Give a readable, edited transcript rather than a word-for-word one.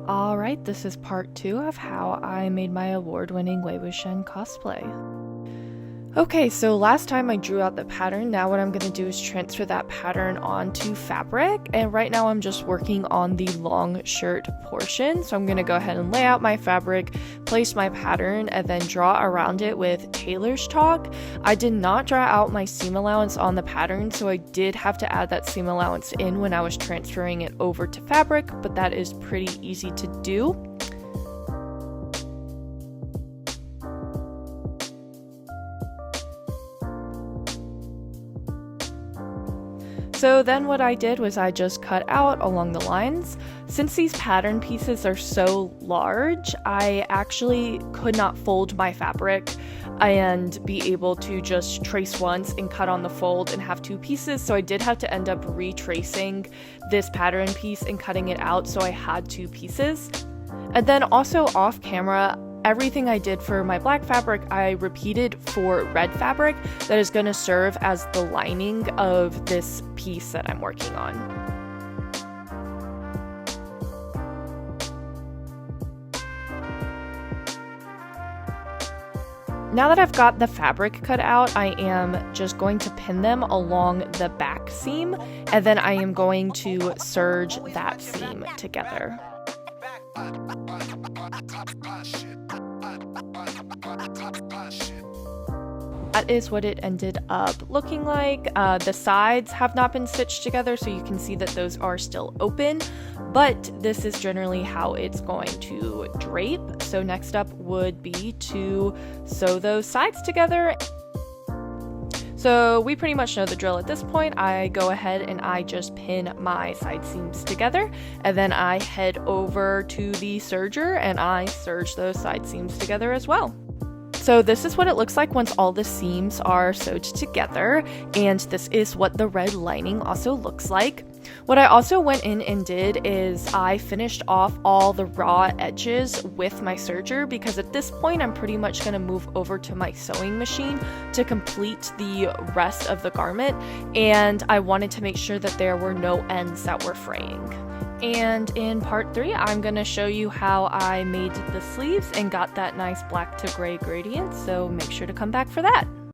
Alright, this is part 2 of how I made my award-winning Wuxian cosplay. Okay, so last time I drew out the pattern. Now what I'm going to do is transfer that pattern onto fabric, and right now I'm just working on the long shirt portion. So I'm going to go ahead and lay out my fabric, place my pattern, and then draw around it with tailor's chalk. I did not draw out my seam allowance on the pattern, so I did have to add that seam allowance in when I was transferring it over to fabric, but that is pretty easy to do. So then what I did was I just cut out along the lines. Since these pattern pieces are so large, I actually could not fold my fabric and be able to just trace once and cut on the fold and have two pieces. So I did have to end up retracing this pattern piece and cutting it out, so I had two pieces. And then also off camera, everything I did for my black fabric, I repeated for red fabric that is going to serve as the lining of this piece that I'm working on. Now that I've got the fabric cut out, I am just going to pin them along the back seam, and then I am going to serge that seam together. That is what it ended up looking like. The sides have not been stitched together, so you can see that those are still open, but this is generally how it's going to drape. So next up would be to sew those sides together. So we pretty much know the drill at this point. I go ahead and I just pin my side seams together, and then I head over to the serger and I serge those side seams together as well. So this is what it looks like once all the seams are sewed together, and this is what the red lining also looks like. What I also went in and did is I finished off all the raw edges with my serger, because at this point I'm pretty much going to move over to my sewing machine to complete the rest of the garment, and I wanted to make sure that there were no ends that were fraying. And in part 3, I'm going to show you how I made the sleeves and got that nice black to gray gradient, so make sure to come back for that.